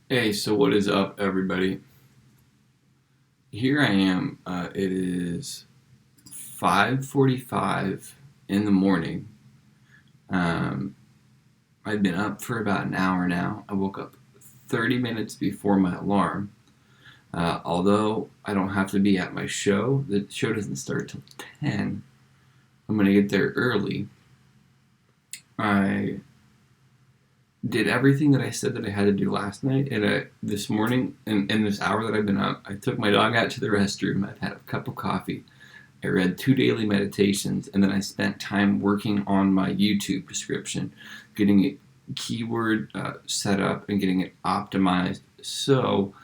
Hey, so what is up, everybody? Here I am. It is 5:45 in the morning. Um, I've been up for about an hour now. I woke up 30 minutes before my alarm. Although I don't have to be at my show, the show doesn't start till 10. I'm gonna get there early. I did everything that I said that I had to do last night, and this morning, in this hour that I've been up, I took my dog out to the restroom. I've had a cup of coffee. I read 2 daily meditations, and then I spent time working on my YouTube prescription, getting it keyword set up and getting it optimized so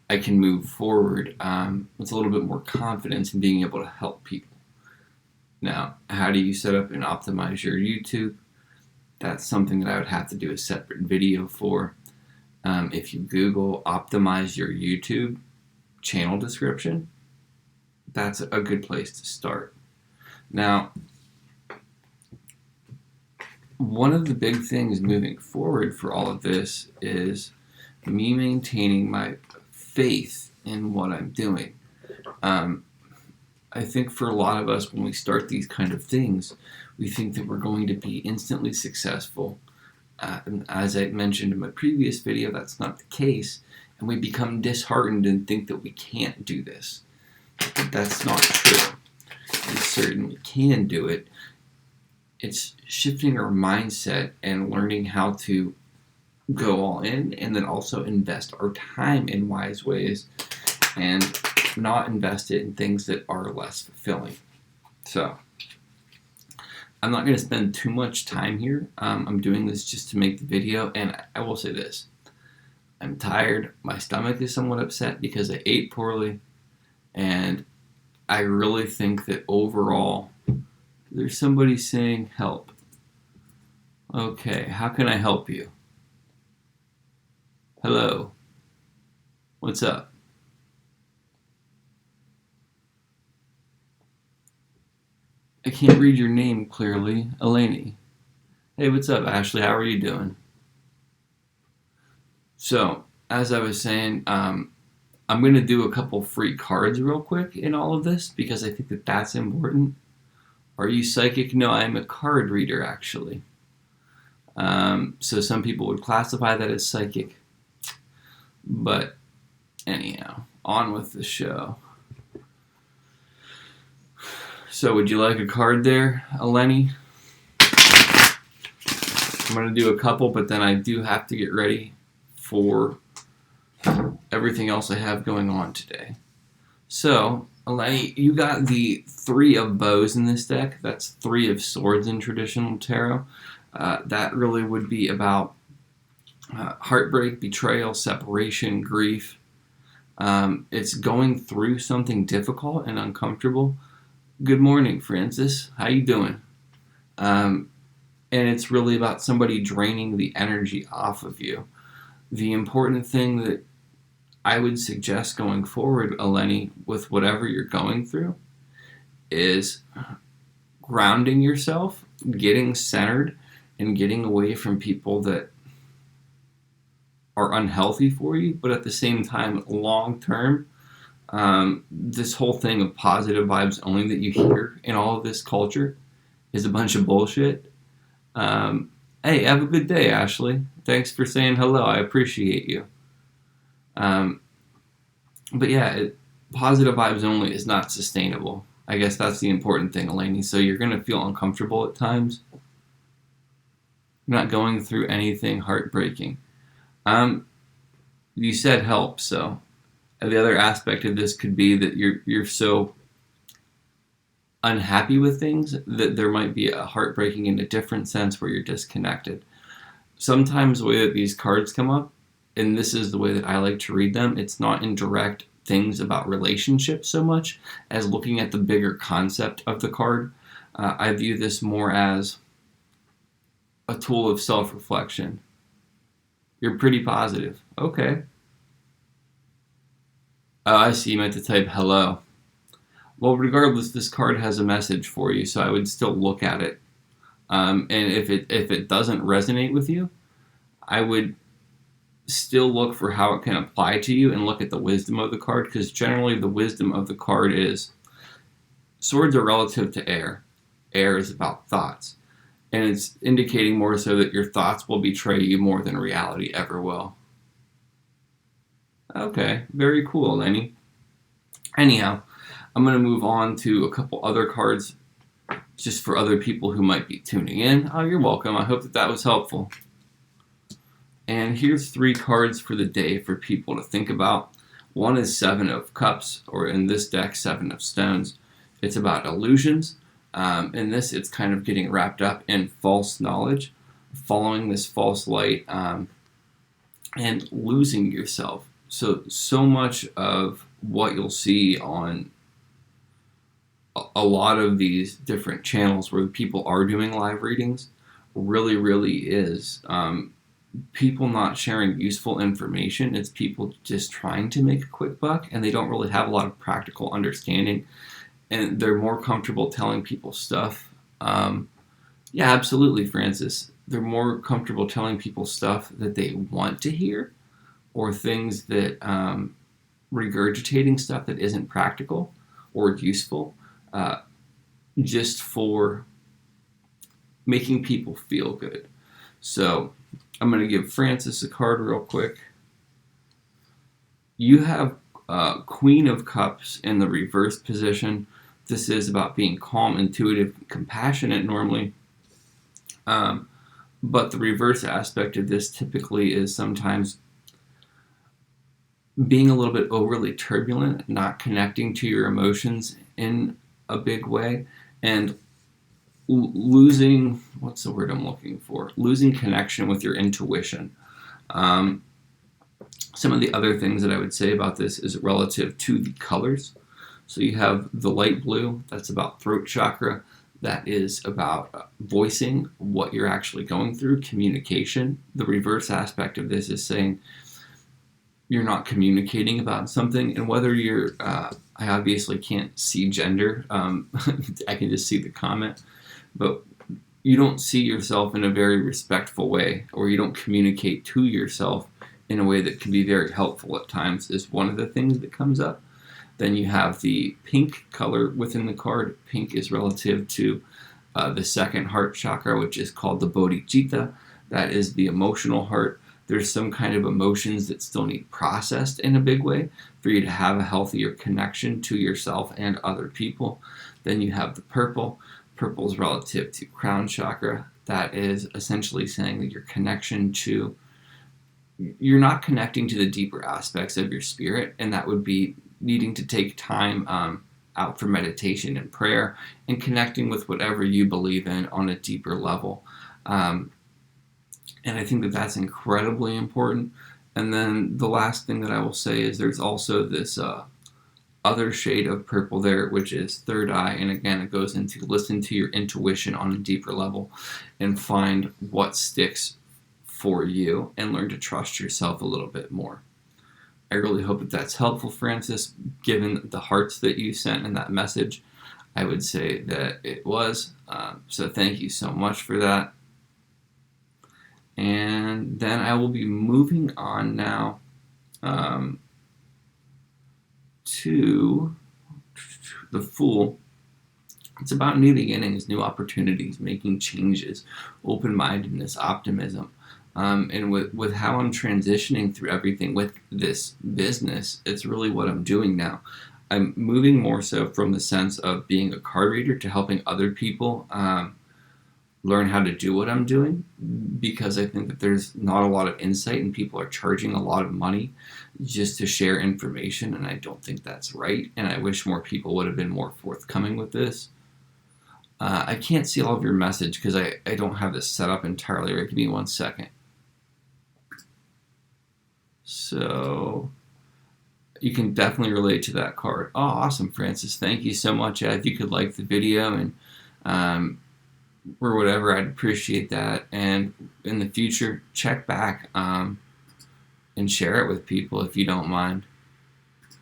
I can move forward with a little bit more confidence in being able to help people. Now, how do you set up and optimize your YouTube? That's something that I would have to do a separate video for. If you Google optimize your YouTube channel description, that's a good place to start. Now, one of the big things moving forward for all of this is me maintaining my faith in what I'm doing. Um, I think for a lot of us, when we start these kind of things, we think that we're going to be instantly successful. And as I mentioned in my previous video, that's not the case, and we become disheartened and think that we can't do this. But that's not true. We certainly can do it. It's shifting our mindset and learning how to go all in and then also invest our time in wise ways and not invest it in things that are less fulfilling. So, I'm not going to spend too much time here. I'm doing this just to make the video, and I will say this. I'm tired. My stomach is somewhat upset because I ate poorly, and I really think that overall, there's somebody saying help. Okay, how can I help you? Hello. What's up? I can't read your name clearly. Eleni. Hey, what's up, Ashley? How are you doing? So, as I was saying, I'm going to do a couple free cards real quick in all of this because I think that that's important. Are you psychic? No, I'm a card reader, actually. So some people would classify that as psychic. But anyhow, on with the show. So would you like a card there, Eleni? I'm going to do a couple, but then I do have to get ready for everything else I have going on today. So, Eleni, you got the Three of Bows in this deck. That's Three of Swords in traditional tarot. That really would be about heartbreak, betrayal, separation, grief. It's going through something difficult and uncomfortable. Good morning, Francis. How you doing? And it's really about somebody draining the energy off of you. The important thing that I would suggest going forward, Eleni, with whatever you're going through, is grounding yourself, getting centered, and getting away from people that are unhealthy for you, but at the same time, long term, this whole thing of positive vibes only that you hear in all of this culture is a bunch of bullshit. Hey, have a good day, Ashley. Thanks for saying hello. I appreciate you. But yeah, positive vibes only is not sustainable. I guess that's the important thing, Eleni. So you're going to feel uncomfortable at times. You're not going through anything heartbreaking. You said help, so the other aspect of this could be that you're so unhappy with things that there might be a heartbreaking in a different sense where you're disconnected. Sometimes the way that these cards come up, and this is the way that I like to read them, it's not in direct things about relationships so much as looking at the bigger concept of the card. I view this more as a tool of self-reflection. You're pretty positive. Okay. Oh, I see. You meant to type hello. Well, regardless, this card has a message for you, so I would still look at it. And if it doesn't resonate with you, I would still look for how it can apply to you and look at the wisdom of the card, because generally the wisdom of the card is swords are relative to air. Air is about thoughts. And it's indicating more so that your thoughts will betray you more than reality ever will. Okay, very cool, Lenny. Anyhow, I'm going to move on to a couple other cards just for other people who might be tuning in. Oh, you're welcome. I hope that was helpful. And here's 3 cards for the day for people to think about. One is 7 of Cups, or in this deck, 7 of Stones. It's about illusions. In this, it's kind of getting wrapped up in false knowledge, following this false light, and losing yourself. So much of what you'll see on a lot of these different channels where people are doing live readings really is people not sharing useful information. It's people just trying to make a quick buck, and they don't really have a lot of practical understanding, and they're more comfortable telling people stuff. Yeah, absolutely, Francis. They're more comfortable telling people stuff that they want to hear, or things that regurgitating stuff that isn't practical or useful, just for making people feel good. So I'm going to give Francis a card real quick. You have Queen of Cups in the reverse position. This is about being calm, intuitive, compassionate normally. But the reverse aspect of this typically is sometimes being a little bit overly turbulent, not connecting to your emotions in a big way, and losing, what's the word I'm looking for? Losing connection with your intuition. Some of the other things that I would say about this is relative to the colors. So you have the light blue, that's about throat chakra. That is about voicing what you're actually going through, communication. The reverse aspect of this is saying you're not communicating about something, and whether you're, I obviously can't see gender, I can just see the comment, but you don't see yourself in a very respectful way, or you don't communicate to yourself in a way that can be very helpful at times, is one of the things that comes up. Then you have the pink color within the card. Pink is relative to the second heart chakra, which is called the bodhicitta. That is the emotional heart. There's some kind of emotions that still need processed in a big way for you to have a healthier connection to yourself and other people. Then you have the purple. Purple is relative to crown chakra. That is essentially saying that your connection to, you're not connecting to the deeper aspects of your spirit, and that would be needing to take time out for meditation and prayer and connecting with whatever you believe in on a deeper level. And I think that that's incredibly important. And then the last thing that I will say is there's also this other shade of purple there, which is third eye. And again, it goes into listen to your intuition on a deeper level and find what sticks for you and learn to trust yourself a little bit more. I really hope that that's helpful, Francis. Given the hearts that you sent in that message, I would say that it was. So thank you so much for that. And then I will be moving on now to the Fool. It's about new beginnings, new opportunities, making changes, open-mindedness, optimism. And with how I'm transitioning through everything with this business, it's really what I'm doing now. I'm moving more so from the sense of being a card reader to helping other people learn how to do what I'm doing, because I think that there's not a lot of insight and people are charging a lot of money just to share information, and I don't think that's right, and I wish more people would have been more forthcoming with this. I can't see all of your message because I don't have this set up entirely right. Give me 1 second. So you can definitely relate to that card. Oh, awesome, Francis. Thank you so much. If you could like the video and or whatever, I'd appreciate that. And in the future, check back and share it with people if you don't mind,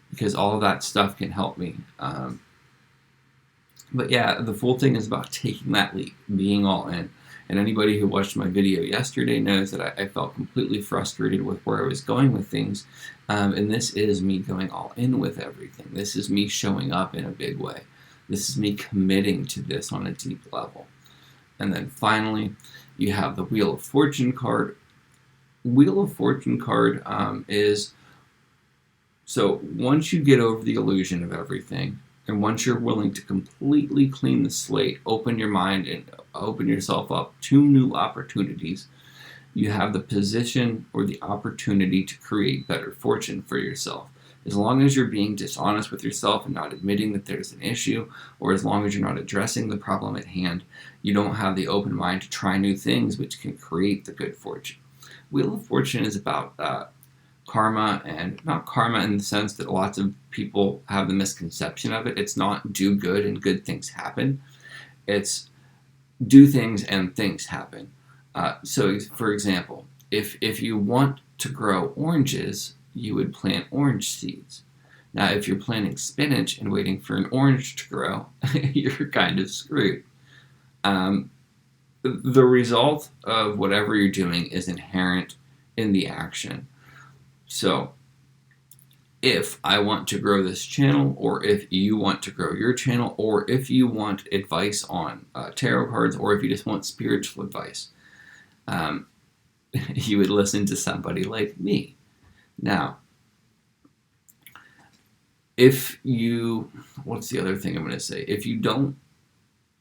because all of that stuff can help me. But yeah, the Fool thing is about taking that leap, being all in. And anybody who watched my video yesterday knows that I felt completely frustrated with where I was going with things. And this is me going all in with everything. This is me showing up in a big way. This is me committing to this on a deep level. And then finally, you have the Wheel of Fortune card. Wheel of Fortune card is, so once you get over the illusion of everything, and once you're willing to completely clean the slate, open your mind and open yourself up to new opportunities, you have the position or the opportunity to create better fortune for yourself. As long as you're being dishonest with yourself and not admitting that there's an issue, or as long as you're not addressing the problem at hand, you don't have the open mind to try new things which can create the good fortune. Wheel of Fortune is about karma, and not karma in the sense that lots of people have the misconception of it. It's not do good and good things happen. It's do things and things happen. So, for example, if you want to grow oranges, you would plant orange seeds. Now, if you're planting spinach and waiting for an orange to grow, you're kind of screwed. The result of whatever you're doing is inherent in the action. So, if I want to grow this channel, or if you want to grow your channel, or if you want advice on tarot cards, or if you just want spiritual advice, you would listen to somebody like me. Now, what's the other thing I'm going to say? If you don't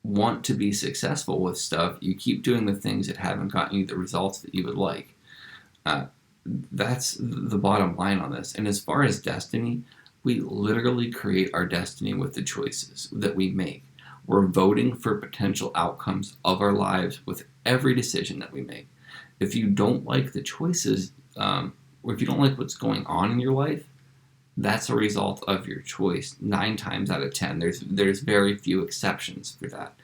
want to be successful with stuff, you keep doing the things that haven't gotten you the results that you would like. That's the bottom line on this. And as far as destiny, we literally create our destiny with the choices that we make. We're voting for potential outcomes of our lives with every decision that we make. If you don't like the choices, or if you don't like what's going on in your life, that's a result of your choice. 9 times out of 10, there's very few exceptions for that.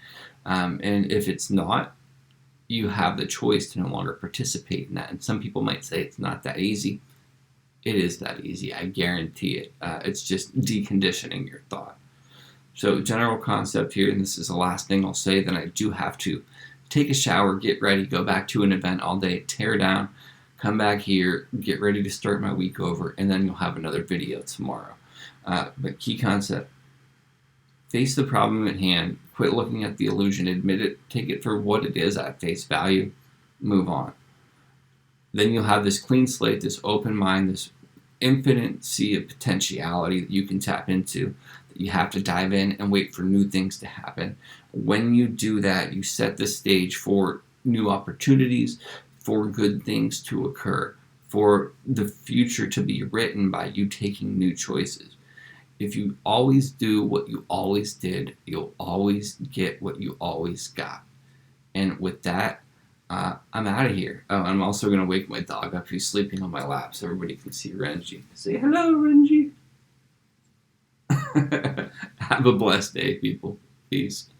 And if it's not, you have the choice to no longer participate in that. And some people might say it's not that easy. It is that easy, I guarantee it. It's just deconditioning your thought. So general concept here, and this is the last thing I'll say, then I do have to take a shower, get ready, go back to an event all day, tear down, come back here, get ready to start my week over, and then you'll have another video tomorrow. But key concept, face the problem at hand, quit looking at the illusion, admit it, take it for what it is at face value, move on. Then you'll have this clean slate, this open mind, this infinite sea of potentiality that you can tap into, that you have to dive in and wait for new things to happen. When you do that, you set the stage for new opportunities, for good things to occur, for the future to be written by you taking new choices. If you always do what you always did, you'll always get what you always got. And with that, I'm out of here. Oh, I'm also going to wake my dog up. He's sleeping on my lap so everybody can see Renji. Say hello, Renji. Have a blessed day, people. Peace.